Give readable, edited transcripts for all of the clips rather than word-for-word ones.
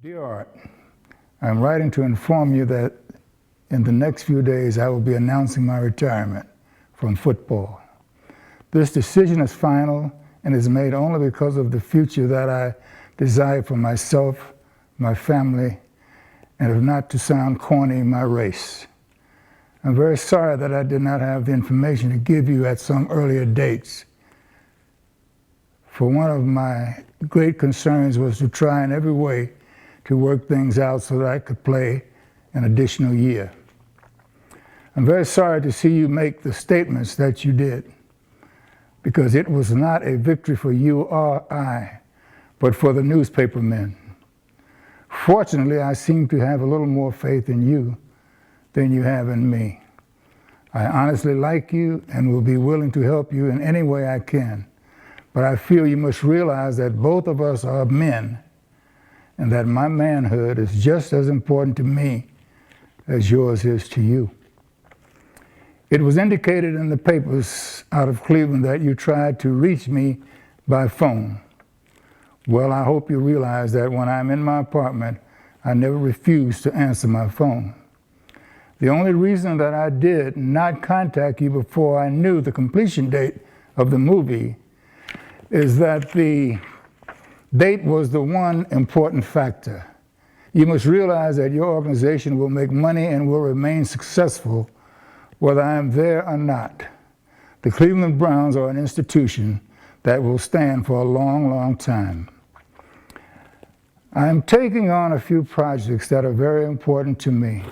Dear Art, I'm writing to inform you that in the next few days I will be announcing my retirement from football. This decision is final and is made only because of the future that I desire for myself, my family, and if not to sound corny, my race. I'm very sorry that I did not have the information to give you at some earlier dates. For one of my great concerns was to try in every way to work things out so that I could play an additional year. I'm very sorry to see you make the statements that you did, because it was not a victory for you or I, but for the newspaper men. Fortunately, I seem to have a little more faith in you than you have in me. I honestly like you and will be willing to help you in any way I can, but I feel you must realize that both of us are men and that my manhood is just as important to me as yours is to you. It was indicated in the papers out of Cleveland that you tried to reach me by phone. Well, I hope you realize that when I'm in my apartment, I never refuse to answer my phone. The only reason that I did not contact you before I knew the completion date of the movie is that the date was the one important factor. You must realize that your organization will make money and will remain successful whether I am there or not. The Cleveland Browns are an institution that will stand for a long, long time. I am taking on a few projects that are very important to me.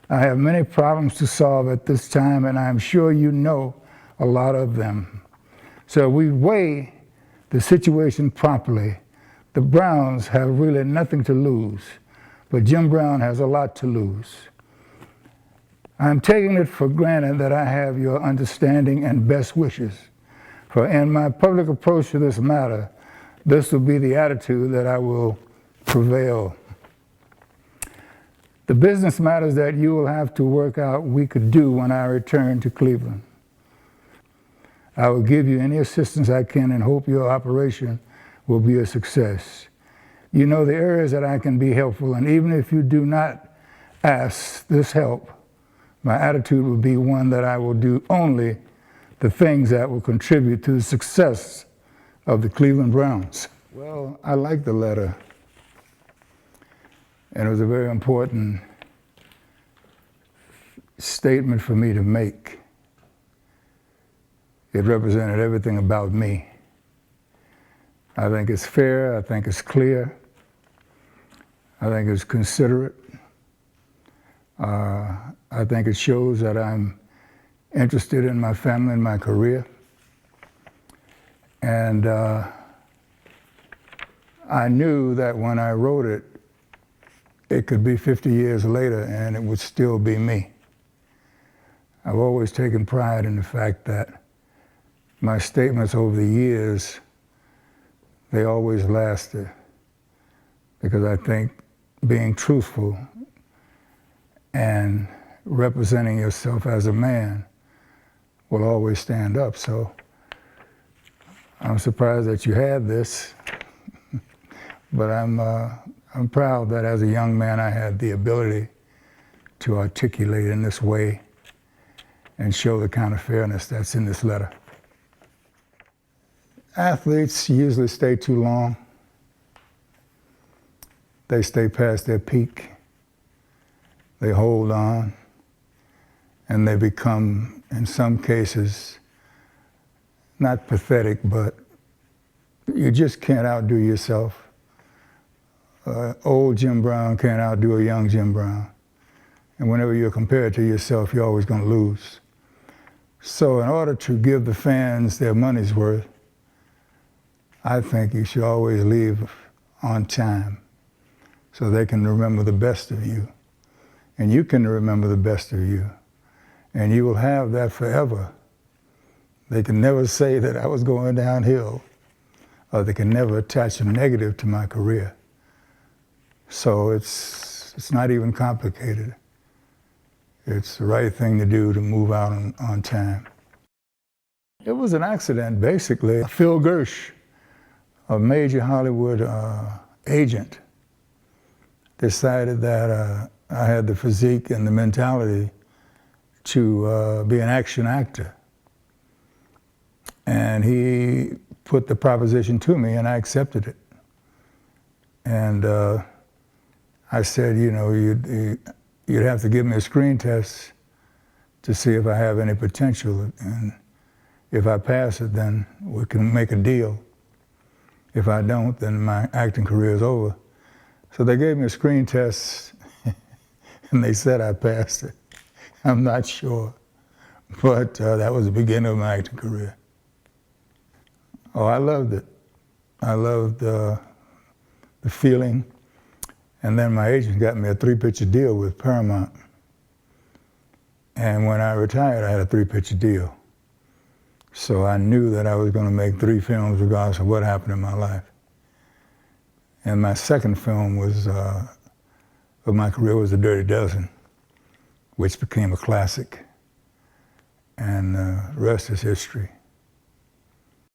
I have many problems to solve at this time, and I'm sure you know a lot of them. So we weigh the situation properly. The Browns have really nothing to lose, but Jim Brown has a lot to lose. I'm taking it for granted that I have your understanding and best wishes, for in my public approach to this matter, this will be the attitude that I will prevail. The business matters that you will have to work out we could do when I return to Cleveland. I will give you any assistance I can and hope your operation will be a success. You know the areas that I can be helpful, and even if you do not ask this help, my attitude will be one that I will do only the things that will contribute to the success of the Cleveland Browns. Well, I like the letter, and it was a very important statement for me to make. It represented everything about me. I think it's fair, I think it's clear, I think it's considerate. I think it shows that I'm interested in my family and my career. And I knew that when I wrote it, it could be 50 years later and it would still be me. I've always taken pride in the fact that my statements over the years, they always lasted, because I think being truthful and representing yourself as a man will always stand up. So I'm surprised that you had this, but I'm proud that as a young man I had the ability to articulate in this way and show the kind of fairness that's in this letter. Athletes usually stay too long. They stay past their peak. They hold on, and they become, in some cases, not pathetic, but you just can't outdo yourself. Old Jim Brown can't outdo a young Jim Brown. And whenever you're compared to yourself, you're always going to lose. So in order to give the fans their money's worth, I think you should always leave on time so they can remember the best of you. And you can remember the best of you. And you will have that forever. They can never say that I was going downhill, or they can never attach a negative to my career. So it's not even complicated. It's the right thing to do to move out on time. It was an accident, basically. Phil Gersh, a major Hollywood agent, decided that I had the physique and the mentality to be an action actor. And he put the proposition to me, and I accepted it. And I said, you know, you'd have to give me a screen test to see if I have any potential. And if I pass it, then we can make a deal. If I don't, then my acting career is over. So they gave me a screen test, and they said I passed it. I'm not sure, but that was the beginning of my acting career. Oh, I loved it. I loved the feeling. And then my agent got me a 3-picture deal with Paramount. And when I retired, I had a 3-picture deal. So I knew that I was going to make 3 films regardless of what happened in my life. And my second film was, of my career was The Dirty Dozen, which became a classic. And the rest is history.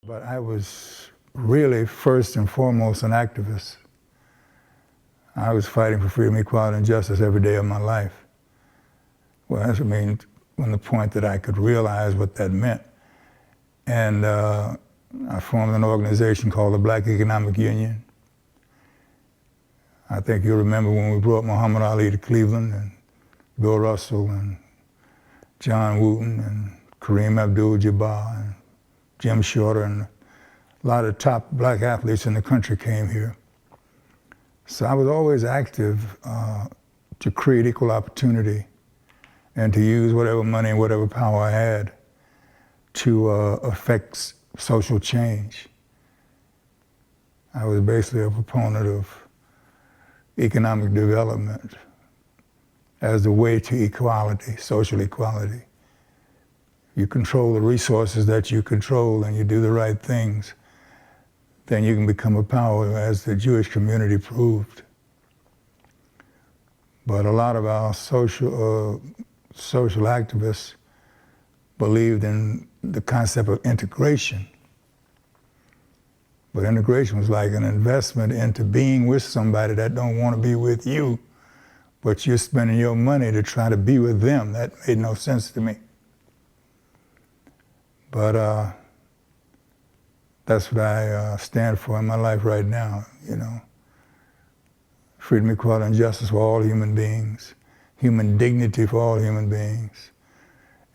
But I was really first and foremost an activist. I was fighting for freedom, equality, and justice every day of my life. Well, I mean, from the point that I could realize what that meant. And I formed an organization called the Black Economic Union. I think you'll remember when we brought Muhammad Ali to Cleveland, and Bill Russell, and John Wooten, and Kareem Abdul-Jabbar, and Jim Shorter, and a lot of top black athletes in the country came here. So I was always active to create equal opportunity and to use whatever money and whatever power I had to affect social change. I was basically a proponent of economic development as the way to equality, social equality. You control the resources that you control and you do the right things, then you can become a power, as the Jewish community proved. But a lot of our social activists believed in the concept of integration. But integration was like an investment into being with somebody that don't want to be with you, but you're spending your money to try to be with them. That made no sense to me. But that's what I stand for in my life right now, you know. Freedom, equality, and justice for all human beings. Human dignity for all human beings.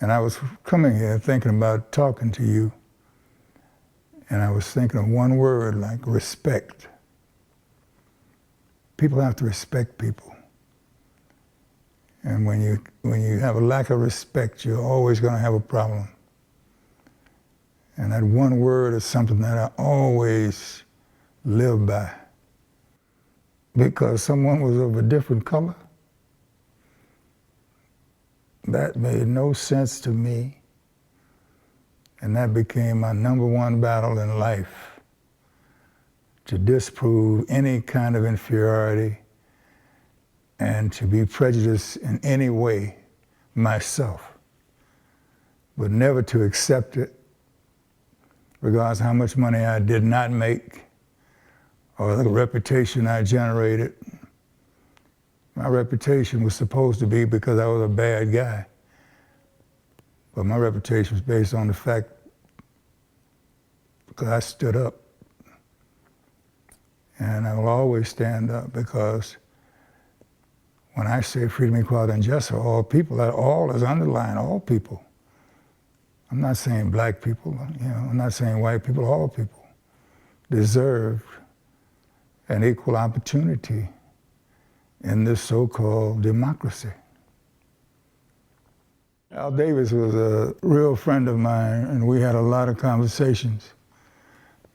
And I was coming here thinking about talking to you, and I was thinking of one word, like respect. People have to respect people. And when you have a lack of respect, you're always going to have a problem. And that one word is something that I always live by. Because someone was of a different color, that made no sense to me. And that became my #1 battle in life, to disprove any kind of inferiority and to be prejudiced in any way myself, but never to accept it, regardless of how much money I did not make or the reputation I generated. My reputation was supposed to be because I was a bad guy. But my reputation was based on the fact because I stood up. And I will always stand up, because when I say freedom, equality, and justice for all people, that all is underlined, all people. I'm not saying black people, you know, I'm not saying white people, all people deserve an equal opportunity in this so-called democracy. Al Davis was a real friend of mine, and we had a lot of conversations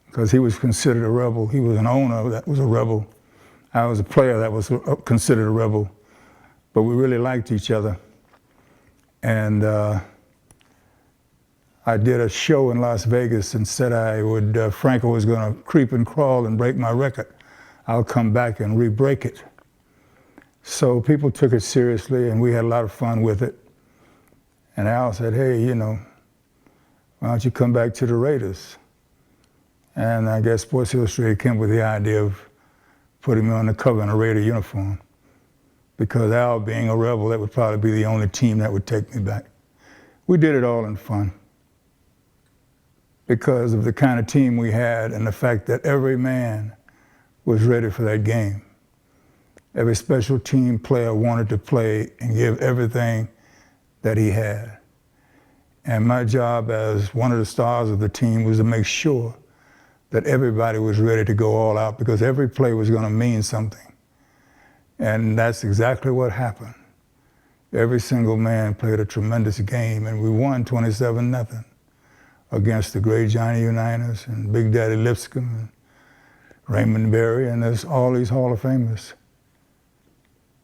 because he was considered a rebel. He was an owner that was a rebel. I was a player that was considered a rebel, but we really liked each other. And I did a show in Las Vegas and said I would, Franco was gonna creep and crawl and break my record. I'll come back and re-break it. So people took it seriously, and we had a lot of fun with it. And Al said, hey, you know, why don't you come back to the Raiders? And I guess Sports Illustrated came with the idea of putting me on the cover in a Raider uniform. because Al being a Rebel, that would probably be the only team that would take me back. We did it all in fun because of the kind of team we had and the fact that every man was ready for that game. Every special team player wanted to play and give everything that he had. And my job as one of the stars of the team was to make sure that everybody was ready to go all out because every play was going to mean something. And that's exactly what happened. Every single man played a tremendous game, and we won 27-0 against the great Johnny Unitas and Big Daddy Lipscomb and Raymond Berry, and there's all these Hall of Famers.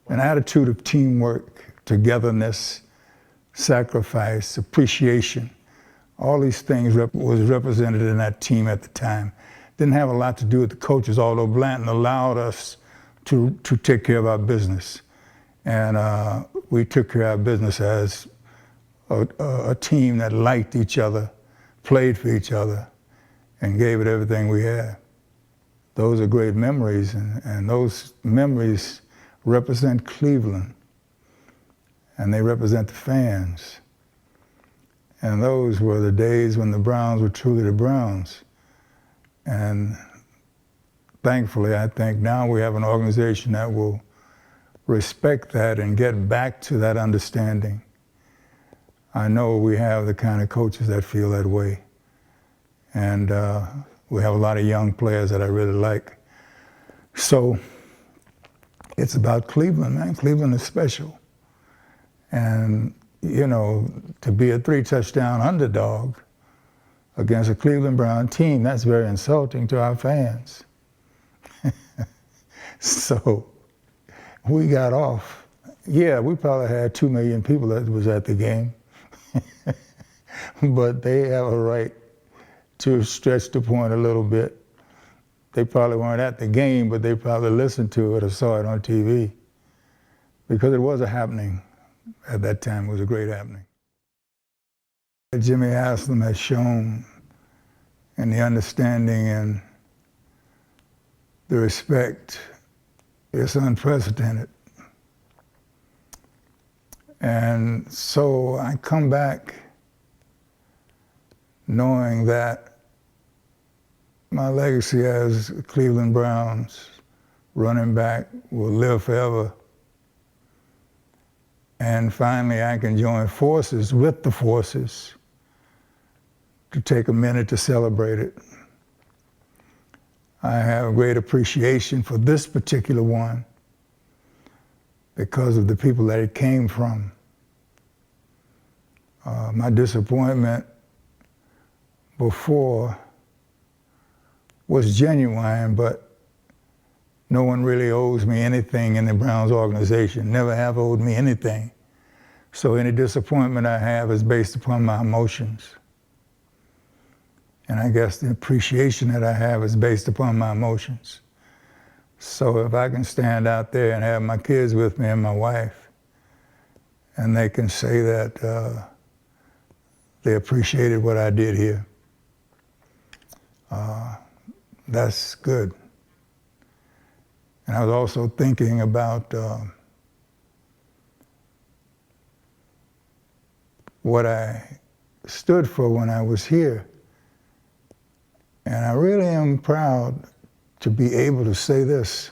An attitude of teamwork, togetherness, sacrifice, appreciation, all these things was represented in that team at the time. Didn't have a lot to do with the coaches, although Blanton allowed us to take care of our business. And we took care of our business as a team that liked each other, played for each other, and gave it everything we had. Those are great memories, and those memories represent Cleveland, and they represent the fans. And those were the days when the Browns were truly the Browns. And thankfully, I think now we have an organization that will respect that and get back to that understanding. I know we have the kind of coaches that feel that way. And we have a lot of young players that I really like. So it's about Cleveland, man. Cleveland is special. And, you know, to be a 3-touchdown underdog against a Cleveland Brown team, that's very insulting to our fans. So we got off. Yeah, we probably had 2 million people that was at the game. But they have a right to stretch the point a little bit. They probably weren't at the game, but they probably listened to it or saw it on TV. Because it was a happening at that time. It was a great happening. Jimmy Haslam has shown, and the understanding and the respect, it's unprecedented. And so I come back knowing that my legacy as Cleveland Browns running back will live forever. And finally, I can join forces with the forces to take a minute to celebrate it. I have a great appreciation for this particular one because of the people that it came from. My disappointment before was genuine, but no one really owes me anything in the Browns organization, never have owed me anything. So any disappointment I have is based upon my emotions. And I guess the appreciation that I have is based upon my emotions. So if I can stand out there and have my kids with me and my wife, and they can say that they appreciated what I did here, that's good. And I was also thinking about what I stood for when I was here. And I really am proud to be able to say this,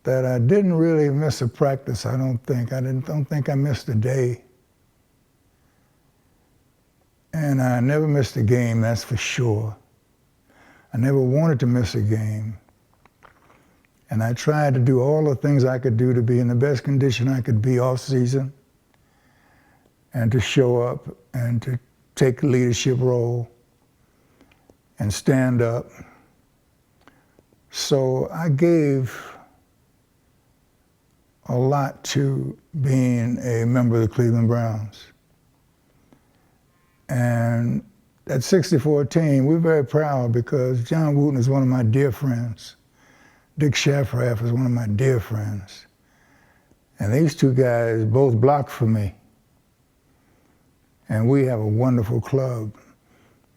that I didn't really miss a practice, I don't think. Don't think I missed a day. And I never missed a game, that's for sure. I never wanted to miss a game. And I tried to do all the things I could do to be in the best condition I could be off season and to show up and to take a leadership role and stand up. So I gave a lot to being a member of the Cleveland Browns. And that 64 team, we're very proud because John Wooten is one of my dear friends. Dick Shafrath is one of my dear friends. And these two guys both blocked for me. And we have a wonderful club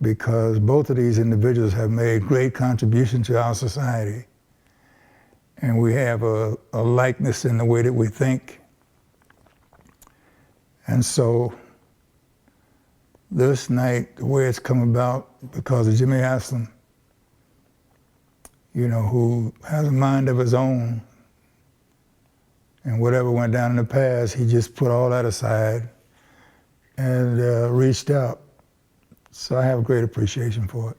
because both of these individuals have made great contributions to our society. and we have a likeness in the way that we think. And so this night, the way it's come about, because of Jimmy Haslam, you know, who has a mind of his own, and whatever went down in the past, he just put all that aside and reached out. So I have great appreciation for it.